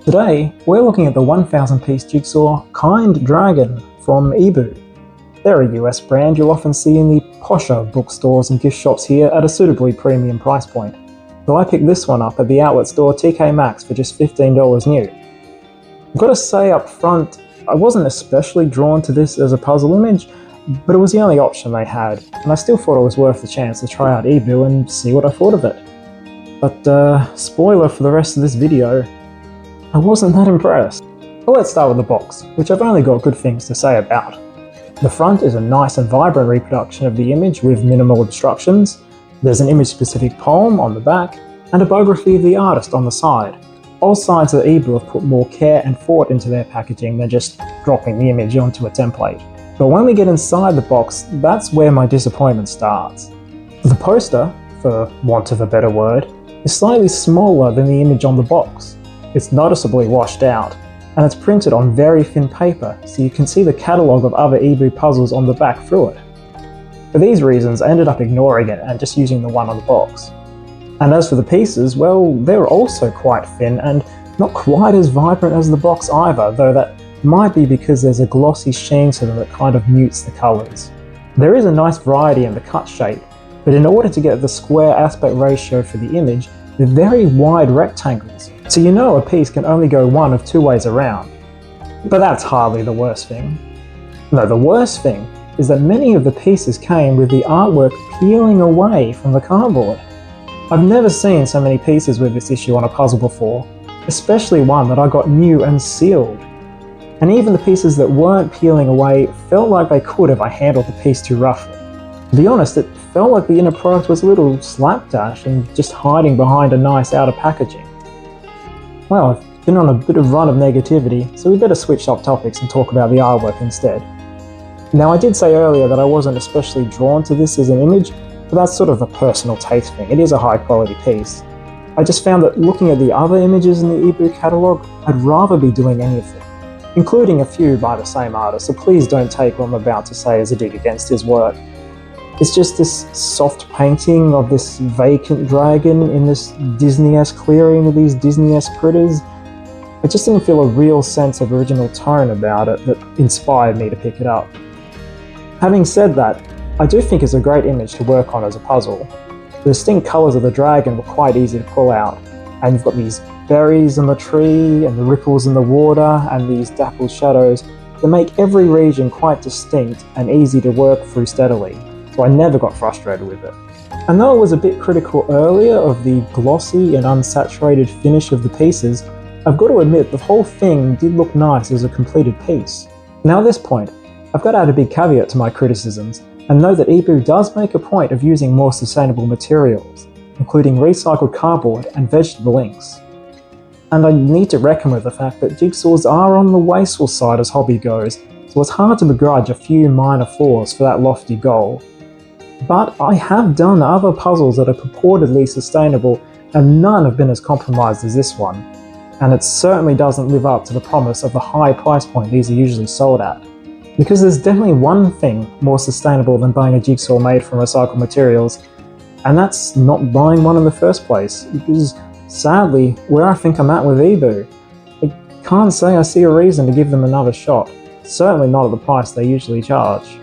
Today, we're looking at the 1,000 piece jigsaw Kind Dragon from eeBoo. They're a US brand you'll often see in the posher bookstores and gift shops here at a suitably premium price point. So I picked this one up at the outlet store TK Maxx for just $15 new. I've got to say up front, I wasn't especially drawn to this as a puzzle image, but it was the only option they had, and I still thought it was worth the chance to try out eeBoo and see what I thought of it. But spoiler for the rest of this video, I wasn't that impressed. But let's start with the box, which I've only got good things to say about. The front is a nice and vibrant reproduction of the image with minimal obstructions. There's an image-specific poem on the back, and a biography of the artist on the side. All sides of eeBoo have put more care and thought into their packaging than just dropping the image onto a template. But when we get inside the box, that's where my disappointment starts. The poster, for want of a better word, is slightly smaller than the image on the box. It's noticeably washed out, and it's printed on very thin paper, so you can see the catalogue of other eeBoo puzzles on the back through it. For these reasons, I ended up ignoring it and just using the one on the box. And as for the pieces, well, they're also quite thin and not quite as vibrant as the box either, though that might be because there's a glossy sheen to them that kind of mutes the colours. There is a nice variety in the cut shape, but in order to get the square aspect ratio for the image, they're very wide rectangles, so you know a piece can only go one of two ways around. But that's hardly the worst thing. No, the worst thing is that many of the pieces came with the artwork peeling away from the cardboard. I've never seen so many pieces with this issue on a puzzle before, especially one that I got new and sealed. And even the pieces that weren't peeling away felt like they could if I handled the piece too roughly. To be honest, it felt like the inner product was a little slapdash and just hiding behind a nice outer packaging. Well, I've been on a bit of run of negativity, so we better switch up topics and talk about the artwork instead. Now, I did say earlier that I wasn't especially drawn to this as an image, but that's sort of a personal taste thing. It is a high quality piece. I just found that looking at the other images in the eeBoo catalogue, I'd rather be doing anything, including a few by the same artist, so please don't take what I'm about to say as a dig against his work. It's just this soft painting of this vacant dragon in this Disney-esque clearing with these Disney-esque critters. I just didn't feel a real sense of original tone about it that inspired me to pick it up. Having said that, I do think it's a great image to work on as a puzzle. The distinct colours of the dragon were quite easy to pull out, and you've got these berries on the tree and the ripples in the water and these dappled shadows that make every region quite distinct and easy to work through steadily. So I never got frustrated with it. And though I was a bit critical earlier of the glossy and unsaturated finish of the pieces, I've got to admit the whole thing did look nice as a completed piece. Now at this point, I've got to add a big caveat to my criticisms and know that eeBoo does make a point of using more sustainable materials, including recycled cardboard and vegetable inks. And I need to reckon with the fact that jigsaws are on the wasteful side as hobby goes, so it's hard to begrudge a few minor flaws for that lofty goal. But I have done other puzzles that are purportedly sustainable and none have been as compromised as this one, and it certainly doesn't live up to the promise of the high price point these are usually sold at. Because there's definitely one thing more sustainable than buying a jigsaw made from recycled materials, and that's not buying one in the first place, because sadly, where I think I'm at with eeBoo, I can't say I see a reason to give them another shot, certainly not at the price they usually charge.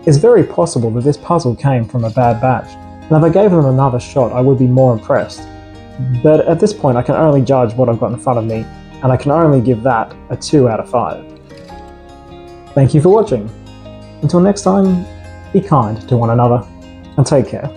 It's very possible that this puzzle came from a bad batch, and if I gave them another shot I would be more impressed. But at this point I can only judge what I've got in front of me, and I can only give that a 2 out of 5. Thank you for watching. Until next time, be kind to one another, and take care.